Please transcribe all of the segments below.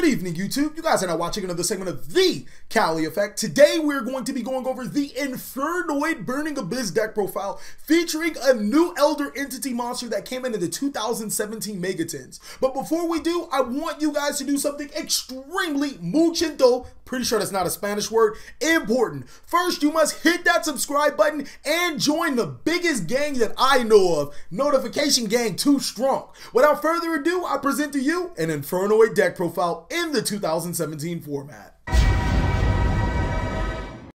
Good evening, YouTube. You guys are now watching another segment of TheCaliEffect. Today, we're going to be going over the Infernoid Burning Abyss deck profile featuring a new Elder Entity monster that came into the 2017 Megatins. But before we do, I want you guys to do something extremely mucho, pretty sure that's not a Spanish word, important. First, you must hit that subscribe button and join the biggest gang that I know of, Notification Gang Too Strong. Without further ado, I present to you an Infernoid deck profile in the 2017 format.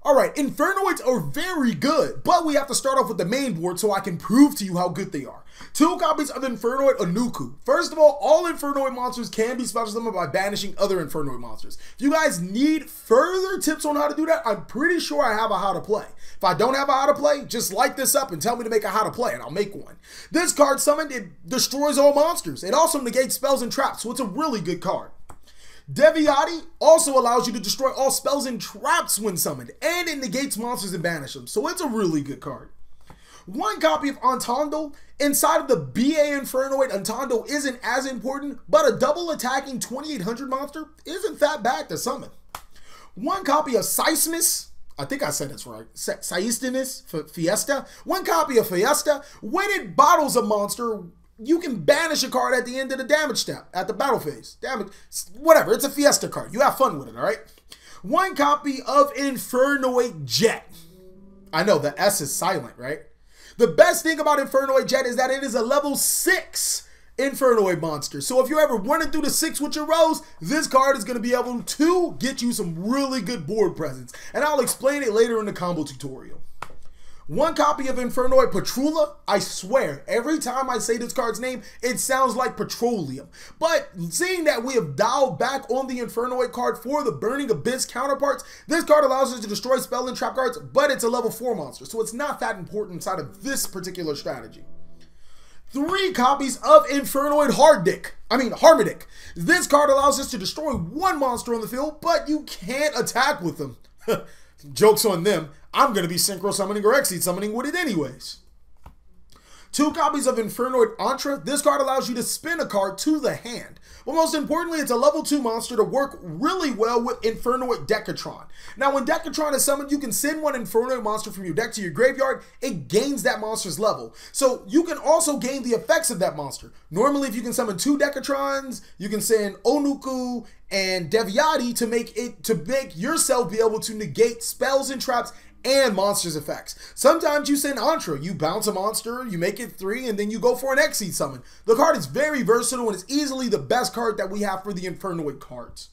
Alright, Infernoids are very good, but we have to start off with the main board so I can prove to you how good they are. 2 copies of Infernoid Anuku. First of all Infernoid monsters can be special summoned by banishing other Infernoid monsters. If you guys need further tips on how to do that, I'm pretty sure I have a how to play. If I don't have a how to play, just like this up and tell me to make a how to play and I'll make one. This card summoned, it destroys all monsters. It also negates spells and traps, so it's a really good card. Deviati also allows you to destroy all spells and traps when summoned, and it negates monsters and banish them, so it's a really good card. 1 copy of Entando. Inside of the BA Infernoid, Entando isn't as important, but a double attacking 2800 monster isn't that bad to summon. 1 copy of Seismus. I think I said this right. Seistinus, Fiesta. 1 copy of Fiesta. When it bottles a monster, you can banish a card at the end of the damage step, at the battle phase. Damage, whatever, it's a Fiesta card. You have fun with it, all right? 1 copy of Infernoid Jet. I know, the S is silent, right? The best thing about Infernoid Jet is that it is a level 6 Infernoid monster. So if you're ever running through the 6 with your rows, this card is going to be able to get you some really good board presence. And I'll explain it later in the combo tutorial. 1 copy of Infernoid Petrula. I swear, every time I say this card's name, it sounds like petroleum. But seeing that we have dialed back on the Infernoid card for the Burning Abyss counterparts, this card allows us to destroy spell and trap cards, but it's a level 4 monster, so it's not that important inside of this particular strategy. 3 copies of Infernoid Harmadic. This card allows us to destroy 1 monster on the field, but you can't attack with them. Joke's on them. I'm going to be synchro summoning or exceed summoning with it anyways. 2 copies of Infernoid Antra. This card allows you to spin a card to the hand. But most importantly, it's a level 2 monster to work really well with Infernoid Decatron. Now, when Decatron is summoned, you can send 1 Infernoid monster from your deck to your graveyard. It gains that monster's level. So you can also gain the effects of that monster. Normally, if you can summon 2 Decatrons, you can send Onuku and Deviati to make yourself be able to negate spells and traps and monsters effects. Sometimes you send Antra, you bounce a monster, you make it 3, and then you go for an Exceed summon. The card is very versatile and is easily the best card that we have for the Infernoid cards.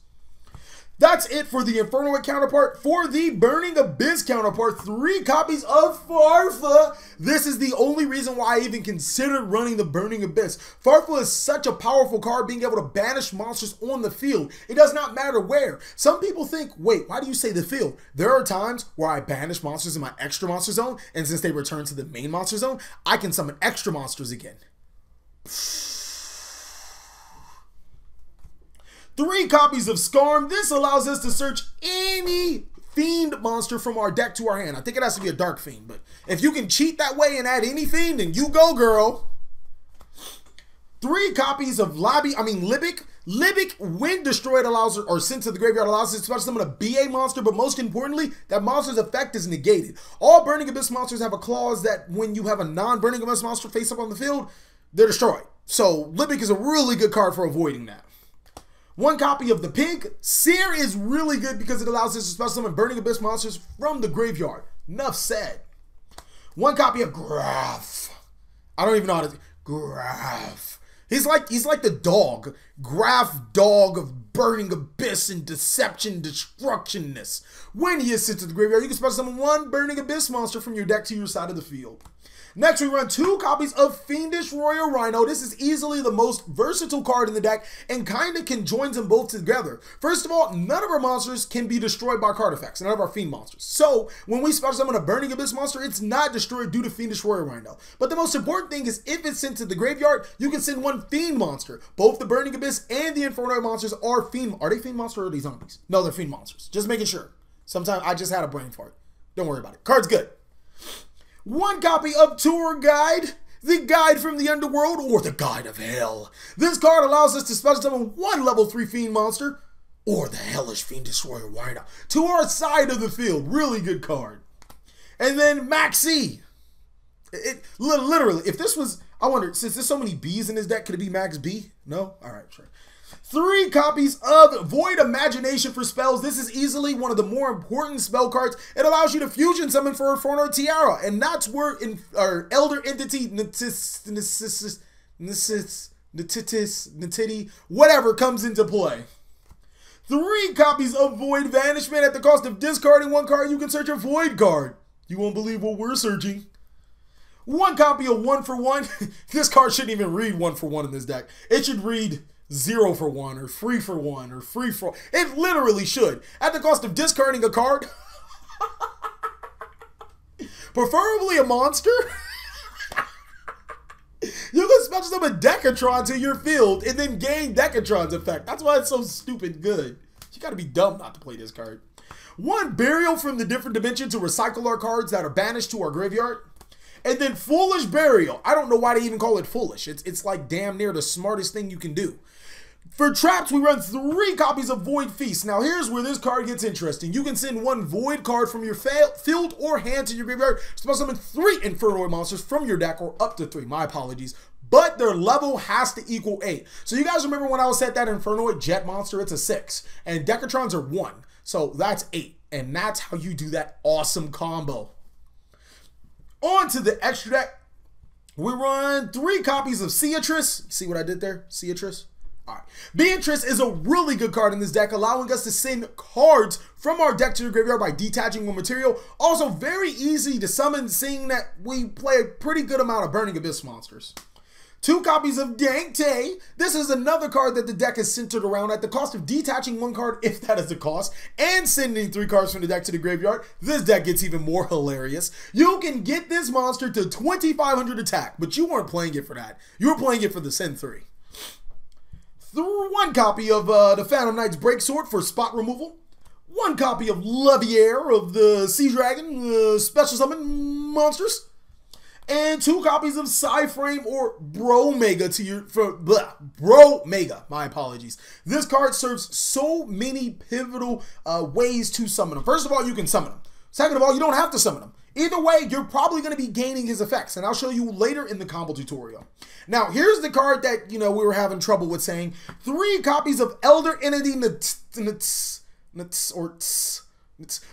That's it for the Infernoid counterpart. For the Burning Abyss counterpart, 3 copies of Farfa. This is the only reason why I even considered running the Burning Abyss. Farfa is such a powerful card, being able to banish monsters on the field. It does not matter where. Some people think, wait, why do you say the field? There are times where I banish monsters in my extra monster zone, and since they return to the main monster zone, I can summon extra monsters again. 3 copies of Skarm. This allows us to search any Fiend monster from our deck to our hand. I think it has to be a Dark Fiend, but if you can cheat that way and add any Fiend, then you go, girl. 3 copies of Libic. Libic, when destroyed, allows or sent to the graveyard, allows us to special summon a BA monster, but most importantly, that monster's effect is negated. All Burning Abyss monsters have a clause that when you have a non-Burning Abyss monster face up on the field, they're destroyed. So Libic is a really good card for avoiding that. 1 copy of the Pig. Seer is really good because it allows us to special summon Burning Abyss monsters from the graveyard. Enough said. 1 copy of Graf. I don't even know how to... Graf. He's like the dog. Graf, dog of Burning Abyss and Deception Destructionness. When he is sent to the graveyard, you can special summon 1 Burning Abyss monster from your deck to your side of the field. Next, we run 2 copies of Fiendish Royal Rhino. This is easily the most versatile card in the deck and kind of can join them both together. First of all, none of our monsters can be destroyed by card effects, none of our Fiend monsters. So, when we special summon a Burning Abyss monster, it's not destroyed due to Fiendish Royal Rhino. But the most important thing is if it's sent to the graveyard, you can send 1 Fiend monster. Both the Burning Abyss and the Infernoid monsters are Fiend. Are they Fiend monsters or are they zombies? No, they're Fiend monsters. Just making sure. Sometimes I just had a brain fart. Don't worry about it. Card's good. 1 copy of Tour Guide. The Guide from the Underworld, or the Guide of Hell. This card allows us to special summon 1 level 3 Fiend monster. or the Hellish Fiend Destroyer wideout to our side of the field. Really good card. And then Maxi. Literally, if this was, I wonder, since there's so many Bs in this deck, could it be Max B? No? All right, sure. 3 copies of Void Imagination for spells. This is easily one of the more important spell cards. It allows you to fusion summon for Infernoid Tiara, and that's where Elder Entity Nt'ss, whatever comes into play. 3 copies of Void Vanishment. At the cost of discarding 1 card, you can search a Void card. You won't believe what we're searching. 1 copy of 1 for 1. This card shouldn't even read 1 for 1 in this deck. It should read 0 for 1 or free for 1 or free for. It literally should. At the cost of discarding a card. Preferably a monster. You can special summon a Decatron to your field and then gain Decatron's effect. That's why it's so stupid good. You gotta be dumb not to play this card. 1 Burial from the different dimension to recycle our cards that are banished to our graveyard. And then Foolish Burial. I don't know why they even call it foolish. It's like damn near the smartest thing you can do. For traps, we run 3 copies of Void Feast. Now here's where this card gets interesting. You can send 1 Void card from your field or hand to your graveyard. Special summon 3 Infernoid monsters from your deck, or up to 3. My apologies. But their level has to equal 8. So you guys remember when I was set that Infernoid Jet monster? It's a 6. And Decatrons are 1. So that's 8. And that's how you do that awesome combo. On to the extra deck. We run 3 copies of Beatrice. See what I did there? Beatrice. All right. Beatrice is a really good card in this deck, allowing us to send cards from our deck to the graveyard by detaching 1 material. Also very easy to summon, seeing that we play a pretty good amount of Burning Abyss monsters. 2 copies of Dante. This is another card that the deck is centered around. At the cost of detaching 1 card, if that is the cost, and sending 3 cards from the deck to the graveyard, this deck gets even more hilarious. You can get this monster to 2,500 attack, but you weren't playing it for that. You were playing it for the send 3. 1 copy of the Phantom Knight's Breaksword for spot removal. 1 copy of Leviair of the Sea Dragon special summon monsters. And 2 copies of Psyframe or Bromega to your Bromega. My apologies. This card serves so many pivotal ways to summon them. First of all, you can summon them. Second of all, you don't have to summon them. Either way, you're probably going to be gaining his effects, and I'll show you later in the combo tutorial. Now, here's the card that, you know, we were having trouble with saying. 3 copies of Elder Entity Nt'ss.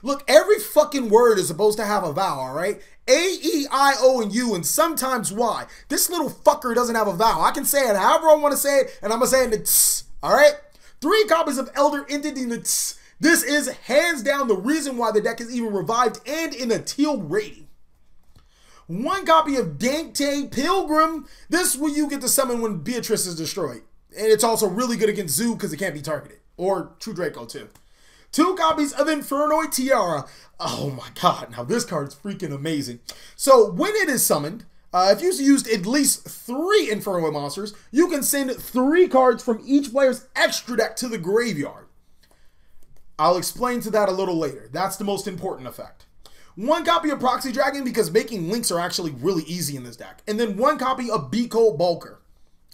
Look, every fucking word is supposed to have a vowel, all right? A, E, I, O, and U, and sometimes Y. This little fucker doesn't have a vowel. I can say it however I want to say it, and I'm going to say it Nt'ss, all right? 3 copies of Elder Entity Nt'ss. This is hands down the reason why the deck is even revived and in a teal rating. 1 copy of Dante Pilgrim. This is where you get to summon when Beatrice is destroyed. And it's also really good against Zoo because it can't be targeted. Or True Draco too. 2 copies of Infernoid Tiara. Oh my god, now this card is freaking amazing. So when it is summoned, if you've used at least 3 Infernoid monsters, you can send 3 cards from each player's extra deck to the graveyard. I'll explain to that a little later. That's the most important effect. 1 copy of Proxy Dragon because making links are actually really easy in this deck. And then 1 copy of Beako Bulker.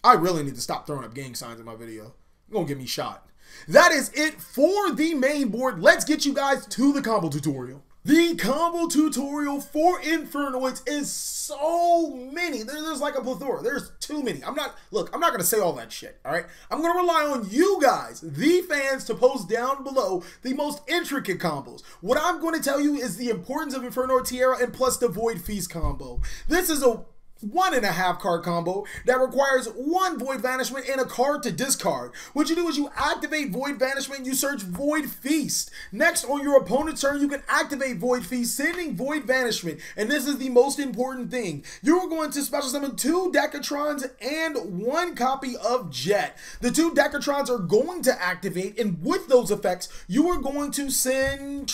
I really need to stop throwing up gang signs in my video. You're gonna get me shot. That is it for the main board. Let's get you guys to the combo tutorial. The combo tutorial for Infernoids is so many. There's like a plethora. There's too many. I'm not going to say all that shit, all right? I'm going to rely on you guys, the fans, to post down below the most intricate combos. What I'm going to tell you is the importance of Infernoid Tiara and plus the Void Feast combo. This is a 1.5 card combo that requires 1 Void Vanishment and a card to discard. What you do is you activate Void Vanishment, you search Void Feast. Next, on your opponent's turn, you can activate Void Feast, sending Void Vanishment. And this is the most important thing. You're going to special summon 2 Decatrons and 1 copy of Jet. The 2 Decatrons are going to activate, and with those effects, you are going to send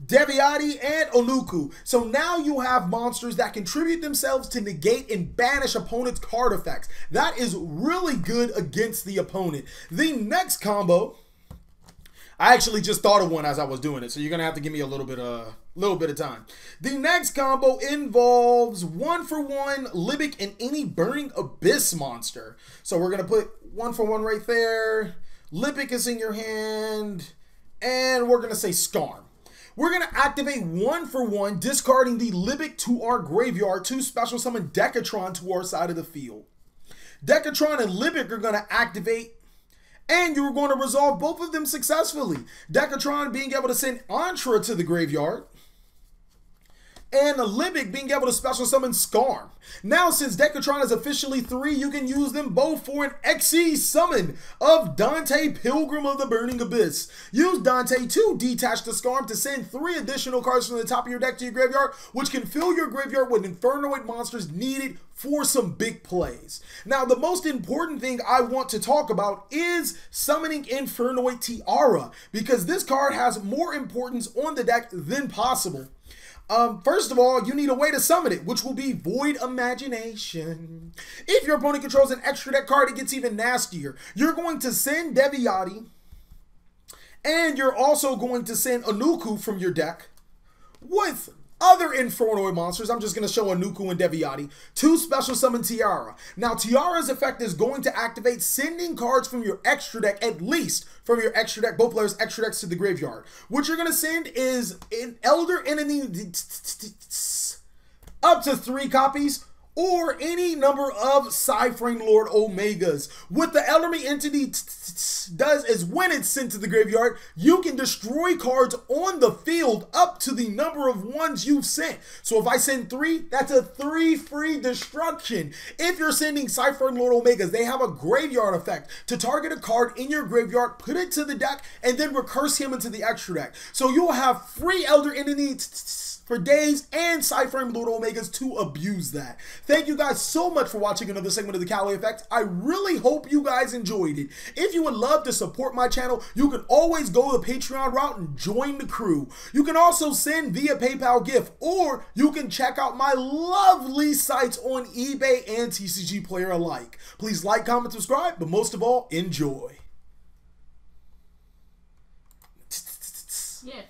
Deviati and Onuku. So now you have monsters that contribute themselves to negate and banish opponent's card effects. That is really good against the opponent. The next combo, I actually just thought of one as I was doing it, so you're gonna have to give me a little bit of time. The next combo involves 1-for-1 Libic and any Burning Abyss monster. So we're gonna put 1-for-1 right there. Libic is in your hand, and we're gonna say Skarm. We're going to activate 1-for-1, discarding the Libic to our graveyard to special summon Dekatron to our side of the field. Dekatron and Libic are going to activate, and you're going to resolve both of them successfully. Dekatron being able to send Antra to the graveyard, and Libic being able to special summon Skarm. Now, since Dekatron is officially 3, you can use them both for an XE summon of Dante, Pilgrim of the Burning Abyss. Use Dante to detach the Skarm to send 3 additional cards from the top of your deck to your graveyard, which can fill your graveyard with Infernoid monsters needed for some big plays. Now, the most important thing I want to talk about is summoning Infernoid Tiara, because this card has more importance on the deck than possible. First of all, you need a way to summon it, which will be Void Imagination. If your opponent controls an extra deck card, it gets even nastier. You're going to send Deviati, and you're also going to send Anuku from your deck with other Infernoid monsters. I'm just going to show Anuku and Deviati to special summon Tiara. Now, Tiara's effect is going to activate sending cards from your extra deck, at least from your extra deck, both players' extra decks, to the graveyard. What you're going to send is an Elder Entity Nt'ss up to 3 copies, or any number of Cyframe Lord Omegas. What the Elder Entity Nt'ss does is when it's sent to the graveyard, you can destroy cards on the field up to the number of ones you've sent. So if I send 3, that's a 3 free destruction. If you're sending Cyframe Lord Omegas, they have a graveyard effect to target a card in your graveyard, put it to the deck, and then recurse him into the extra deck. So you'll have free Elder Entity Nt'ss for days and Cyframe Lord Omegas to abuse that. Thank you guys so much for watching another segment of the Cali Effect. I really hope you guys enjoyed it. If you would love to support my channel, you can always go the Patreon route and join the crew. You can also send via PayPal gift, or you can check out my lovely sites on eBay and TCG Player alike. Please like, comment, subscribe, but most of all, enjoy. Yeah.